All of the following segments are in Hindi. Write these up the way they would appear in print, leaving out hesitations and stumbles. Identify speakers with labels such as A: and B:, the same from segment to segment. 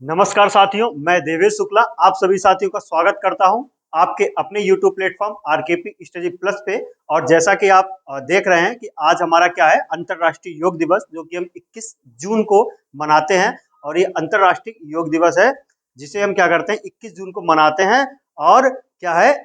A: नमस्कार साथियों, मैं देवेश शुक्ला आप सभी साथियों का स्वागत करता हूं आपके अपने YouTube प्लेटफॉर्म आरकेपी स्टडी प्लस पे। और जैसा कि आप देख रहे हैं कि आज हमारा क्या है, अंतर्राष्ट्रीय योग दिवस, जो कि हम 21 जून को मनाते हैं। और ये अंतर्राष्ट्रीय योग दिवस है जिसे हम क्या करते हैं, 21 जून को मनाते हैं। और क्या है,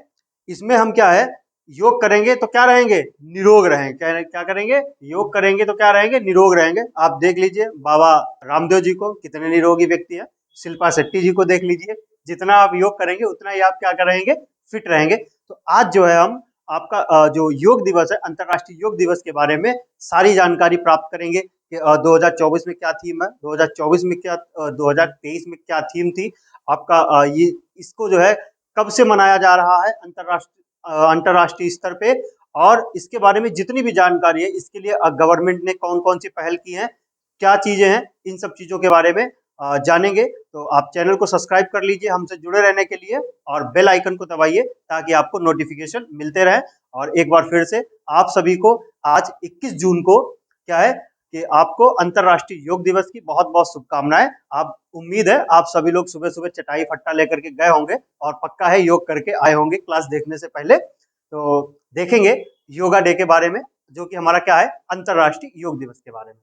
A: इसमें हम क्या है, योग करेंगे तो क्या रहेंगे, निरोग रहेंगे। क्या क्या करेंगे, योग करेंगे तो क्या रहेंगे, निरोग रहेंगे। आप देख लीजिए बाबा रामदेव जी को, कितने निरोगी व्यक्ति है। शिल्पा शेट्टी जी को देख लीजिए, जितना आप योग करेंगे उतना ही आप क्या करेंगे, फिट रहेंगे। तो आज जो है हम आपका जो योग दिवस है, अंतर्राष्ट्रीय योग दिवस के बारे में सारी जानकारी प्राप्त करेंगे कि 2024 में क्या थीम है, 2024 में क्या 2023 में क्या थीम थी आपका। ये इसको जो है कब से मनाया जा रहा है अंतर्राष्ट्रीय स्तर पे, और इसके बारे में जितनी भी जानकारी है, इसके लिए गवर्नमेंट ने कौन कौन सी पहल की है, क्या चीजें हैं, इन सब चीजों के बारे में जानेंगे। तो आप चैनल को सब्सक्राइब कर लीजिए हमसे जुड़े रहने के लिए, और बेल आइकन को दबाइए ताकि आपको नोटिफिकेशन मिलते रहे। और एक बार फिर से आप सभी को आज 21 जून को क्या है कि आपको अंतर्राष्ट्रीय योग दिवस की बहुत बहुत शुभकामनाएं। आप उम्मीद है आप सभी लोग सुबह सुबह चटाई फट्टा लेकर के गए होंगे, और पक्का है योग करके आए होंगे क्लास देखने से पहले। तो देखेंगे योगा डे के बारे में, जो कि हमारा क्या है, अंतर्राष्ट्रीय योग दिवस के बारे में।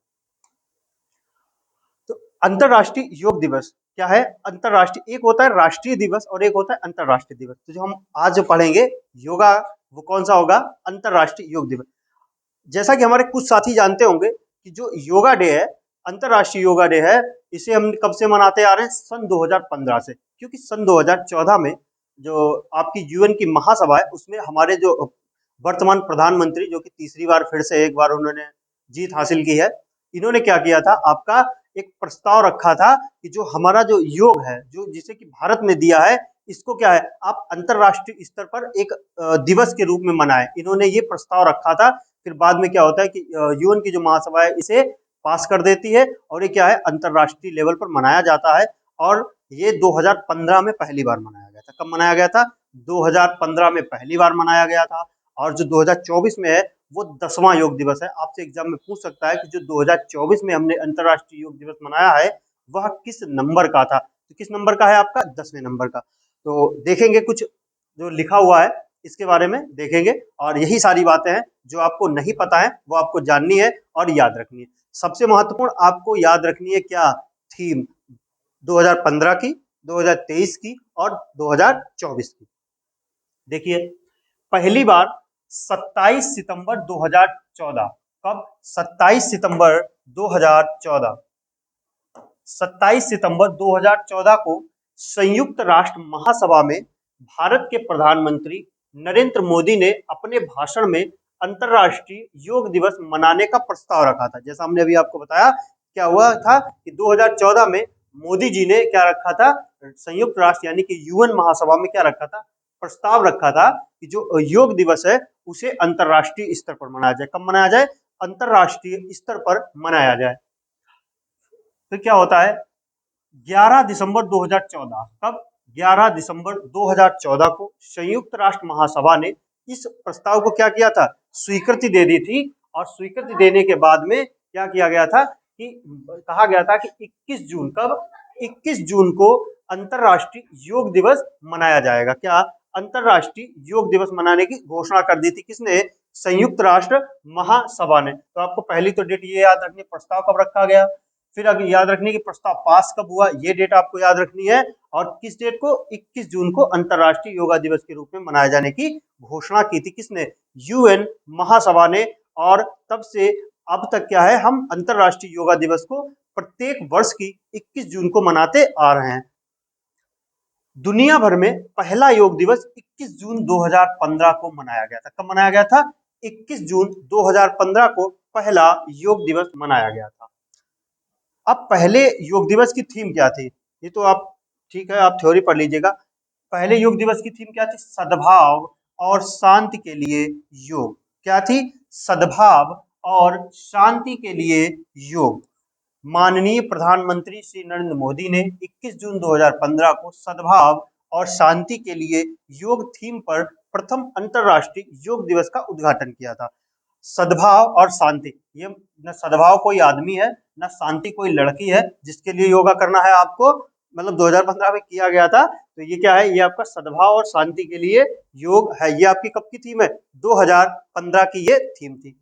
A: तो अंतर्राष्ट्रीय योग दिवस क्या है, अंतर्राष्ट्रीय एक होता है राष्ट्रीय दिवस और एक होता है अंतर्राष्ट्रीय दिवस। तो जो हम आज जो पढ़ेंगे योगा, वो कौन सा होगा, अंतर्राष्ट्रीय योग दिवस। जैसा कि हमारे कुछ साथी जानते होंगे कि जो योगा डे है, अंतर्राष्ट्रीय योगा डे है, इसे हम कब से मनाते आ रहे हैं, सन 2015 से। क्योंकि सन 2014 में जो आपकी यूएन की महासभा है, उसमें हमारे जो वर्तमान प्रधानमंत्री, जो कि तीसरी बार फिर से एक बार उन्होंने जीत हासिल की है, इन्होंने क्या किया था, आपका एक प्रस्ताव रखा था कि जो हमारा जो योग है, जो जिसे कि भारत ने दिया है, इसको क्या है, आप अंतर्राष्ट्रीय स्तर पर एक दिवस के रूप में मनाएं। इन्होंने ये प्रस्ताव रखा था। फिर बाद में क्या होता है कि यूएन की जो महासभा है इसे पास कर देती है, और ये क्या है, अंतर्राष्ट्रीय लेवल पर मनाया जाता है। और ये 2015 में पहली बार मनाया गया था। कब मनाया गया था, 2015 में पहली बार मनाया गया था। और जो 2024 में है, वो 10वां योग दिवस है। आपसे एग्जाम में पूछ सकता है कि जो 2024 में हमने अंतर्राष्ट्रीय योग दिवस मनाया है, वह किस नंबर का था। तो किस नंबर का है आपका, 10वें नंबर का। तो देखेंगे कुछ जो लिखा हुआ है, इसके बारे में देखेंगे। और यही सारी बातें हैं जो आपको नहीं पता है, वो आपको जाननी है और याद रखनी है। सबसे महत्वपूर्ण आपको याद रखनी है क्या, थीम 2015 की, 2023 की और 2024 की। देखिए, पहली बार 27 सितंबर 2014। कब, 27 सितंबर 2014। 27 सितंबर 2014 को संयुक्त राष्ट्र महासभा में भारत के प्रधानमंत्री नरेंद्र मोदी ने अपने भाषण में अंतर्राष्ट्रीय योग दिवस मनाने का प्रस्ताव रखा था। जैसा हमने अभी आपको बताया, क्या हुआ था कि 2014 में मोदी जी ने क्या रखा था, संयुक्त राष्ट्र यानी कि यूएन महासभा में क्या रखा था, प्रस्ताव रखा था कि जो योग दिवस है उसे अंतर्राष्ट्रीय स्तर पर मनाया जाए। कब मनाया जाए, अंतर्राष्ट्रीय स्तर पर मनाया जाए। तो क्या होता है, 11 दिसंबर 2014, कब, 11 दिसंबर 2014 को संयुक्त राष्ट्र महासभा ने इस प्रस्ताव को क्या किया था, स्वीकृति दे दी थी। और स्वीकृति देने के बाद में क्या किया गया था कि कहा गया था कि 21 जून, कब, 21 जून को अंतर्राष्ट्रीय योग दिवस मनाया जाएगा। क्या, अंतर्राष्ट्रीय योग दिवस मनाने की घोषणा कर दी थी, किसने, संयुक्त राष्ट्र महासभा ने। तो आपको पहली तो डेट ये याद रखनी, प्रस्ताव कब रखा गया, फिर अभी याद रखने की प्रस्ताव पास कब हुआ, ये डेट आपको याद रखनी है। और किस डेट को, 21 जून को अंतर्राष्ट्रीय योगा दिवस के रूप में मनाए जाने की घोषणा की थी, किसने, यूएन महासभा ने। और तब से अब तक क्या है, हम अंतर्राष्ट्रीय योगा दिवस को प्रत्येक वर्ष की 21 जून को मनाते आ रहे हैं। दुनिया भर में पहला योग दिवस 21 जून 2015 को मनाया गया था। कब मनाया गया था, 21 जून 2015 को पहला योग दिवस मनाया गया था। अब पहले योग दिवस की थीम क्या थी, ये तो आप, ठीक है, आप थ्योरी पढ़ लीजिएगा। पहले योग दिवस की थीम क्या थी, सद्भाव और शांति के लिए योग। क्या थी, सद्भाव और शांति के लिए योग। माननीय प्रधानमंत्री श्री नरेंद्र मोदी ने 21 जून 2015 को सद्भाव और शांति के लिए योग थीम पर प्रथम अंतर्राष्ट्रीय योग दिवस का उद्घाटन किया था। सद्भाव और शांति, ये न सद्भाव कोई आदमी है, न शांति कोई लड़की है जिसके लिए योगा करना है आपको। मतलब 2015 में किया गया था। तो ये क्या है, ये आपका सद्भाव और शांति के लिए योग है। ये आपकी कब की थीम है, 2015 की ये थीम थी।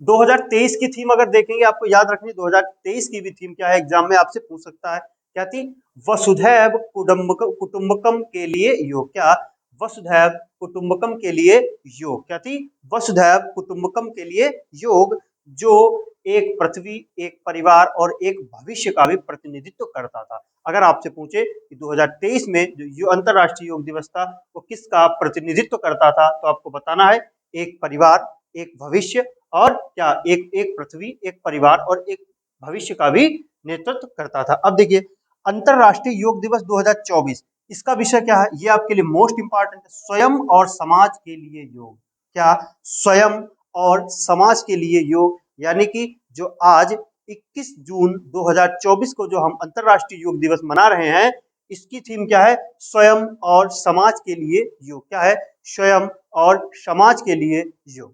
A: 2023 की थीम अगर देखेंगे, आपको याद रखनी, 2023 की भी थीम क्या है, एग्जाम में आपसे पूछ सकता है, क्या थी, वसुधैव कुटुंबकम के लिए योग। क्या, वसुधैव कुटुंबकम के लिए योग, क्या थी, वसुधैव कुटुंबकम के लिए योग, जो एक पृथ्वी, एक परिवार और एक भविष्य का भी प्रतिनिधित्व करता था। अगर आपसे पूछे कि 2023 में जो अंतरराष्ट्रीय योग दिवस था वो किसका प्रतिनिधित्व करता था, तो आपको बताना है, एक परिवार, एक भविष्य और क्या, एक एक पृथ्वी, एक परिवार और एक भविष्य का भी नेतृत्व करता था। अब देखिए, अंतरराष्ट्रीय योग दिवस 2024, इसका विषय क्या है, ये आपके लिए मोस्ट इंपॉर्टेंट है, स्वयं और समाज के लिए योग। क्या, स्वयं और समाज के लिए योग, यानी कि जो आज 21 जून 2024 को जो हम अंतरराष्ट्रीय योग दिवस मना रहे हैं, इसकी थीम क्या है, स्वयं और समाज के लिए योग। क्या है, स्वयं और समाज के लिए योग।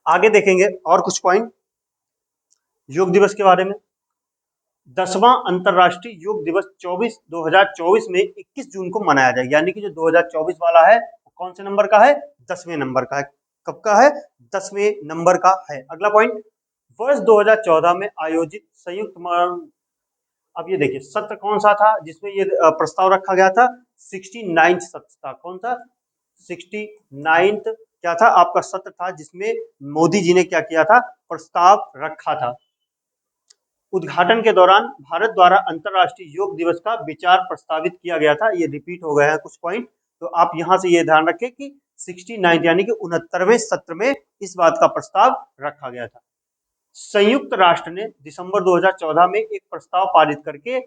A: आगे देखेंगे और कुछ पॉइंट योग दिवस के बारे में। 10वां अंतरराष्ट्रीय योग दिवस 2024 में 21 जून को मनाया जाएगा, यानी कि जो 2024 वाला है वो कौन से नंबर का है, 10वें नंबर का है। कब का है, 10वें नंबर का है। अगला पॉइंट, वर्ष 2014 में आयोजित संयुक्त, अब ये देखिए सत्र कौन सा था जिसमें ये प्रस्ताव रखा गया था, 69th सत्र था। कौन सा, 69th क्या था, आपका सत्र था जिसमें मोदी जी ने क्या किया था, प्रस्ताव रखा था। उद्घाटन के दौरान भारत द्वारा अंतरराष्ट्रीय योग दिवस का विचार प्रस्तावित किया गया था। ये रिपीट हो गया है कुछ पॉइंट, तो आप यहां से ये ध्यान रखें कि 69 यानी कि 69वें सत्र में इस बात का प्रस्ताव रखा गया था। संयुक्त राष्ट्र ने दिसंबर 2014 में एक प्रस्ताव पारित करके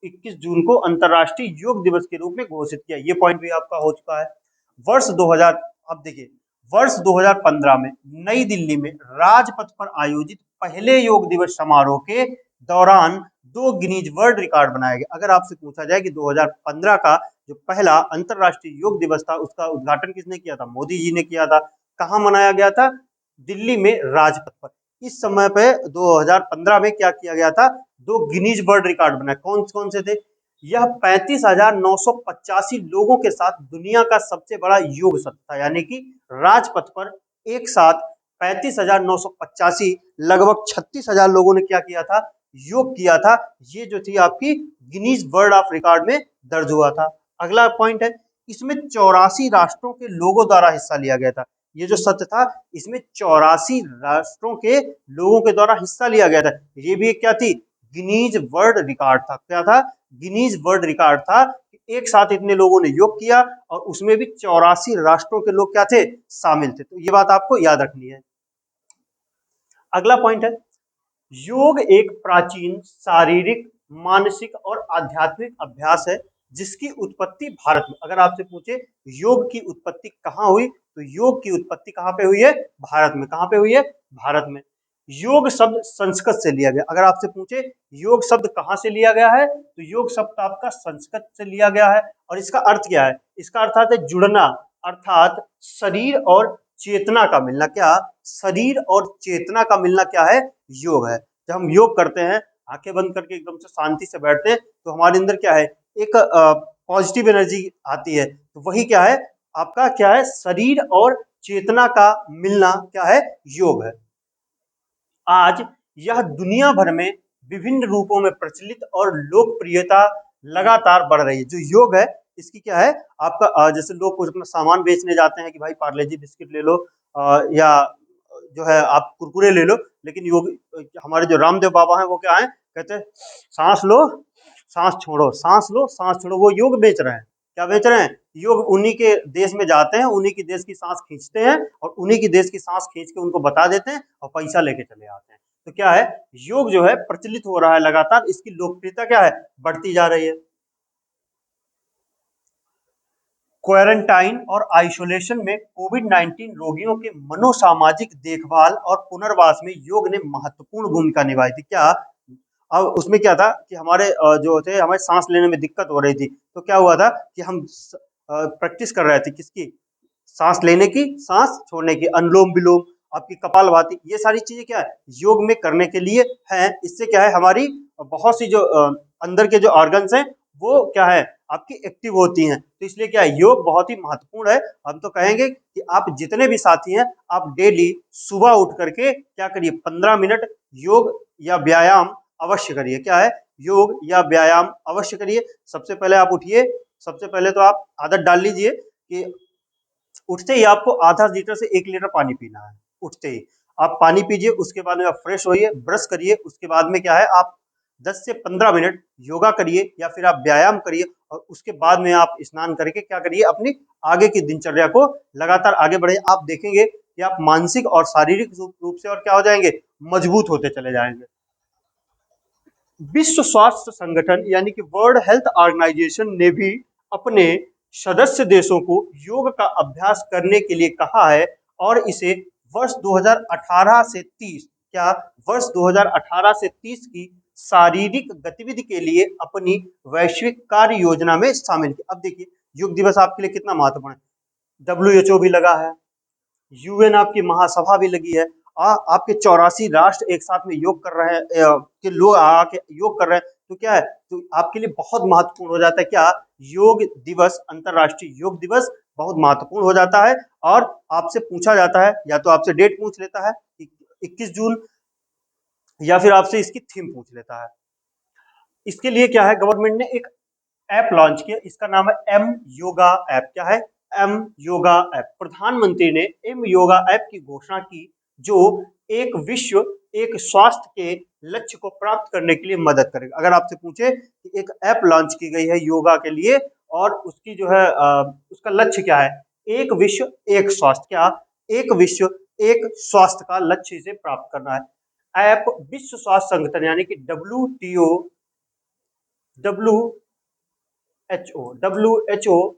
A: 21 जून को अंतरराष्ट्रीय योग दिवस के रूप में घोषित किया। ये पॉइंट भी आपका हो चुका है। वर्ष 2000, अब देखिए, वर्ष 2015 में नई दिल्ली में राजपथ पर आयोजित पहले योग दिवस समारोह के दौरान 2 गिनीज वर्ल्ड रिकॉर्ड बनाया गया। अगर आपसे पूछा जाए कि 2015 का जो पहला अंतरराष्ट्रीय योग दिवस था उसका उद्घाटन किसने किया था, मोदी जी ने किया था। कहाँ मनाया गया था, दिल्ली में राजपथ पर। इस समय पे 2015 में क्या किया गया था, 2 गिनीज वर्ल्ड रिकॉर्ड बनाए। कौन कौन से थे, यह 35,985 लोगों के साथ दुनिया का सबसे बड़ा योग सत्र था, यानी कि राजपथ पर एक साथ 35,985 लगभग 36,000 लोगों ने क्या किया था, योग किया था। ये जो थी आपकी गिनीज वर्ल्ड ऑफ रिकॉर्ड में दर्ज हुआ था। अगला पॉइंट है, इसमें 84 राष्ट्रों के लोगों द्वारा हिस्सा लिया गया था। ये जो सत्र था इसमें 84 राष्ट्रों के लोगों के द्वारा हिस्सा लिया गया था। ये भी क्या थी, गिनीज वर्ल्ड रिकॉर्ड था। क्या था, गिनीज वर्ल्ड रिकॉर्ड था। एक साथ इतने लोगों ने योग किया और उसमें भी 84 राष्ट्रों के लोग क्या थे, शामिल थे। तो ये बात आपको याद रखनी है। अगला पॉइंट है, योग एक प्राचीन शारीरिक, मानसिक और आध्यात्मिक अभ्यास है जिसकी उत्पत्ति भारत में, अगर आपसे पूछे योग की उत्पत्ति कहाँ हुई, तो योग की उत्पत्ति कहाँ पे हुई है, भारत में। कहाँ पे हुई है, भारत में। योग शब्द संस्कृत से लिया गया। अगर आपसे पूछे योग शब्द कहाँ से लिया गया है, तो योग शब्द आपका संस्कृत से लिया गया है। और इसका अर्थ क्या है, इसका अर्थ है जुड़ना, अर्थात शरीर और चेतना का मिलना। क्या, शरीर और चेतना का मिलना क्या है, योग है। जब हम योग करते हैं, आंखें बंद करके एकदम से शांति से बैठते हैं, तो हमारे अंदर क्या है, एक पॉजिटिव एनर्जी आती है। तो वही क्या है, आपका क्या है, शरीर और चेतना का मिलना क्या है, योग है। आज यह दुनिया भर में विभिन्न रूपों में प्रचलित और लोकप्रियता लगातार बढ़ रही है। जो योग है इसकी क्या है, आपका जैसे लोग कुछ अपना सामान बेचने जाते हैं कि भाई पार्ले जी बिस्किट ले लो, या जो है आप कुरकुरे ले लो, लेकिन योग, हमारे जो रामदेव बाबा हैं वो क्या है, कहते हैं सांस लो सांस छोड़ो, सांस लो सांस छोड़ो। वो योग बेच रहे हैं। क्या बेच रहे हैं, योग। उन्हीं के देश में जाते हैं, उन्हीं की देश की सांस खींचते हैं और उन्हीं की देश की सांस खींच के उनको बता देते हैं और पैसा लेके चले आते हैं। तो क्या है, योग जो है प्रचलित हो रहा है लगातार, इसकी लोकप्रियता क्या है, बढ़ती जा रही है। क्वारंटाइन और आइसोलेशन में कोविड-19 रोगियों के मनोसामाजिक देखभाल और पुनर्वास में योग ने महत्वपूर्ण भूमिका निभाई थी। क्या, अब उसमें क्या था कि हमारे जो थे, हमें सांस लेने में दिक्कत हो रही थी, तो क्या हुआ था कि हम प्रैक्टिस कर रहे थे किसकी, सांस लेने की, सांस छोड़ने की, अनुलोम विलोम, आपकी कपालभाति, ये सारी चीजें क्या है, योग में करने के लिए है। इससे क्या है, हमारी बहुत सी जो अंदर के जो ऑर्गन्स हैं वो क्या है आपकी एक्टिव होती हैं। तो इसलिए क्या है योग बहुत ही महत्वपूर्ण है। हम तो कहेंगे कि आप जितने भी साथी हैं आप डेली सुबह उठ करके क्या करिए 15 मिनट योग या व्यायाम अवश्य करिए। क्या है योग या व्यायाम अवश्य करिए। सबसे पहले आप उठिए, सबसे पहले तो आप आदत डाल लीजिए कि उठते ही आपको आधा लीटर से 1 लीटर पानी पीना है। उठते ही आप पानी पीजिए, उसके बाद में आप फ्रेश होइए, ब्रश करिए, उसके बाद में क्या है आप 10 से 15 मिनट योगा करिए या फिर आप व्यायाम करिए और उसके बाद में आप स्नान करके क्या करिए अपनी आगे की दिनचर्या को लगातार आगे बढ़े। आप देखेंगे कि आप मानसिक और शारीरिक रूप से और क्या हो जाएंगे मजबूत होते चले जाएंगे। विश्व स्वास्थ्य संगठन यानी कि वर्ल्ड हेल्थ ऑर्गेनाइजेशन ने भी अपने सदस्य देशों को योग का अभ्यास करने के लिए कहा है और इसे वर्ष 2018 से 30 क्या वर्ष 2018 से 30 की शारीरिक गतिविधि के लिए अपनी वैश्विक कार्य योजना में शामिल किया। अब देखिए योग दिवस आपके लिए कितना महत्वपूर्ण है। WHO भी लगा है, यूएन आपकी महासभा भी लगी है, आपके 84 राष्ट्र एक साथ में योग कर रहे हैं कि लोग आके योग कर रहे हैं। तो क्या है तो आपके लिए बहुत महत्वपूर्ण हो जाता है क्या योग दिवस, अंतरराष्ट्रीय योग दिवस बहुत महत्वपूर्ण हो जाता है। और आपसे पूछा जाता है या तो आपसे डेट पूछ लेता है 21 जून या फिर आपसे इसकी थीम पूछ लेता है। इसके लिए क्या है गवर्नमेंट ने एक ऐप लॉन्च किया, इसका नाम है एम योगा ऐप। क्या है एम योगा ऐप। प्रधानमंत्री ने एम योगा ऐप की घोषणा की जो एक विश्व एक स्वास्थ्य के लक्ष्य को प्राप्त करने के लिए मदद करेगा। अगर आपसे पूछे कि एक ऐप लॉन्च की गई है योगा के लिए और उसकी जो है उसका लक्ष्य क्या है, एक विश्व एक स्वास्थ्य। क्या एक विश्व एक स्वास्थ्य का लक्ष्य इसे प्राप्त करना है। ऐप विश्व स्वास्थ्य संगठन यानी कि WHO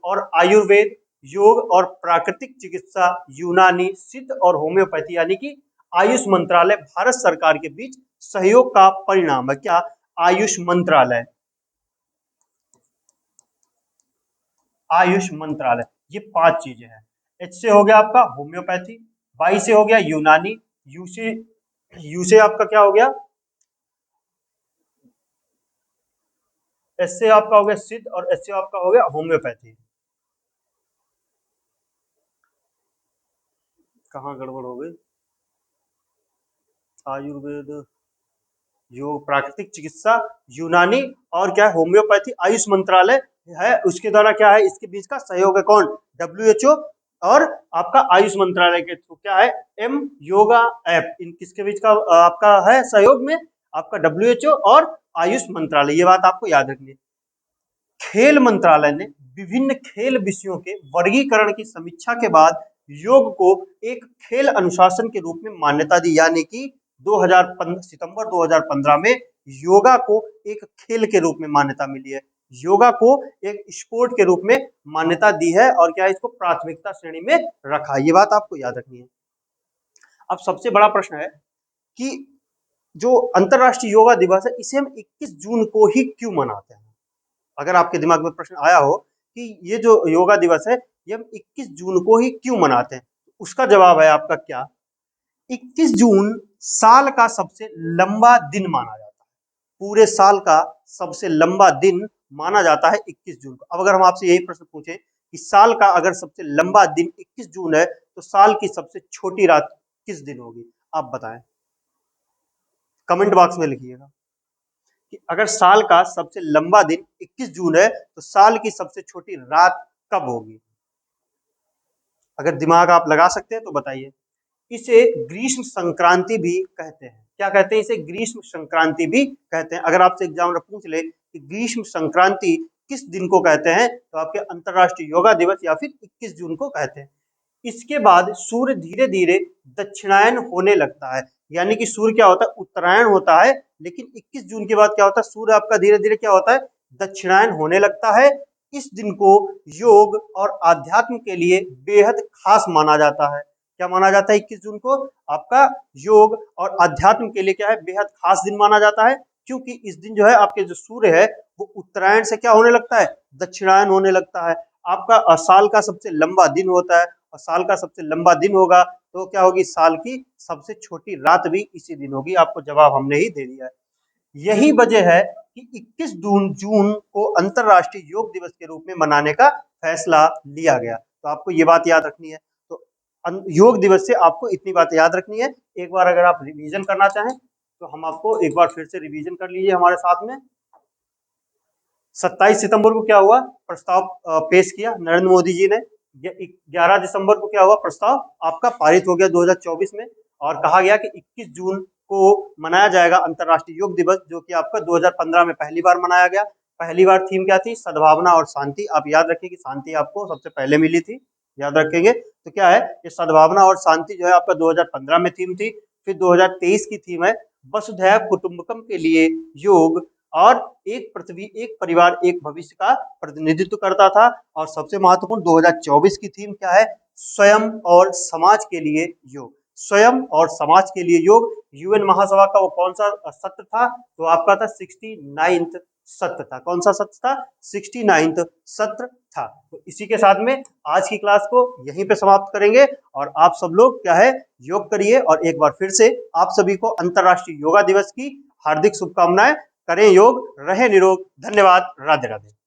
A: और आयुर्वेद, योग और प्राकृतिक चिकित्सा, यूनानी, सिद्ध और होम्योपैथी यानी कि आयुष मंत्रालय भारत सरकार के बीच सहयोग का परिणाम है। क्या आयुष मंत्रालय, आयुष मंत्रालय ये 5 चीजें हैं। एच से हो गया आपका होम्योपैथी, वाई से हो गया यूनानी, यू से आपका क्या हो गया एस से आपका हो गया सिद्ध और एस से आपका हो गया होम्योपैथी। कहाँ गड़बड़ हो गई, आयुर्वेद, योग, प्राकृतिक चिकित्सा, यूनानी और क्या है होम्योपैथी आयुष मंत्रालय है उसके द्वारा क्या है इसके बीच का सहयोग है। कौन WHO और आपका आयुष मंत्रालय के थ्रू क्या है एम योगा ऐप, इन किसके बीच का आपका है सहयोग में आपका WHO और आयुष मंत्रालय। ये बात आपको याद रखनी है। खेल मंत्रालय ने विभिन्न खेल विषयों के वर्गीकरण की समीक्षा के बाद योग को एक खेल अनुशासन के रूप में मान्यता दी यानी कि 2015 सितंबर 2015 में योगा को एक खेल के रूप में मान्यता मिली है। योगा को एक स्पोर्ट के रूप में मान्यता दी है और क्या इसको प्राथमिकता श्रेणी में रखा। ये बात आपको याद रखनी है। अब सबसे बड़ा प्रश्न है कि जो अंतरराष्ट्रीय योगा दिवस है इसे हम 21 जून को ही क्यों मनाते हैं। अगर आपके दिमाग में प्रश्न आया हो कि ये जो योगा दिवस है ये हम 21 जून को ही क्यों मनाते हैं, उसका जवाब है आपका क्या 21 जून साल का सबसे लंबा दिन माना जाता है। पूरे साल का सबसे लंबा दिन माना जाता है 21 जून को। अब अगर हम आपसे यही प्रश्न पूछें कि साल का अगर सबसे लंबा दिन 21 जून है तो साल की सबसे छोटी रात किस दिन होगी, आप बताएं, कमेंट बॉक्स में लिखिएगा कि अगर साल का सबसे लंबा दिन 21 जून है तो साल की सबसे छोटी रात कब होगी। अगर दिमाग आप लगा सकते हैं तो बताइए। इसे ग्रीष्म संक्रांति भी कहते हैं। क्या कहते हैं इसे ग्रीष्म संक्रांति भी कहते हैं। अगर आपसे एग्जाम में पूछ ले कि ग्रीष्म संक्रांति किस दिन को कहते हैं तो आपके अंतरराष्ट्रीय योगा दिवस या फिर 21 जून को कहते हैं। इसके बाद सूर्य धीरे धीरे दक्षिणायन होने लगता है यानी कि सूर्य क्या होता है उत्तरायण होता है, लेकिन 21 जून के बाद क्या होता है सूर्य आपका धीरे धीरे क्या होता है दक्षिणायन होने लगता है। इस दिन को योग और आध्यात्म के लिए बेहद खास माना जाता है। क्या माना जाता है 21 जून को आपका योग और आध्यात्म के लिए क्या है बेहद खास दिन माना जाता है, क्योंकि इस दिन जो है आपके जो सूर्य है वो उत्तरायण से क्या होने लगता है दक्षिणायन होने लगता है। आपका साल का सबसे लंबा दिन होता है और साल का सबसे लंबा दिन होगा तो क्या होगी साल की सबसे छोटी रात भी इसी दिन होगी। आपको जवाब हमने ही दे दिया है। यही वजह है कि 21 जून को अंतर्राष्ट्रीय योग दिवस के रूप में मनाने का फैसला लिया गया। तो आपको ये बात याद रखनी है। तो योग दिवस से आपको इतनी बात याद रखनी है। एक बार अगर आप रिवीजन करना चाहें तो हम आपको एक बार फिर से रिवीजन कर लीजिए हमारे साथ में। 27 सितंबर को क्या हुआ, प्रस्ताव पेश किया नरेंद्र मोदी जी ने। 11 दिसंबर को क्या हुआ, प्रस्ताव आपका पारित हो गया 2024 में, और कहा गया कि 21 जून को मनाया जाएगा अंतर्राष्ट्रीय योग दिवस, जो कि आपका 2015 में पहली बार मनाया गया। पहली बार थीम क्या थी, सद्भावना और शांति। आप याद रखिए कि शांति आपको सबसे पहले मिली थी, याद रखेंगे। तो क्या है, ये सद्भावना और शांति जो है आपका 2015 में थीम थी। फिर 2023 की थीम है वसुधैव कुटुंबकम के लिए योग, और एक पृथ्वी एक परिवार एक भविष्य का प्रतिनिधित्व करता था। और सबसे महत्वपूर्ण 2024 की थीम क्या है, स्वयं और समाज के लिए योग। स्वयं और समाज के लिए योग। यूएन महासभा का वो कौन सा सत्र था, तो आपका था 69th सत्र था। कौन सा सत्र था, 69th सत्र था। तो इसी के साथ में आज की क्लास को यहीं पे समाप्त करेंगे, और आप सब लोग क्या है, योग करिए। और एक बार फिर से आप सभी को अंतर्राष्ट्रीय योगा दिवस की हार्दिक शुभकामनाएं। करें योग, रहें निरोग। धन्यवाद। राधे राधे।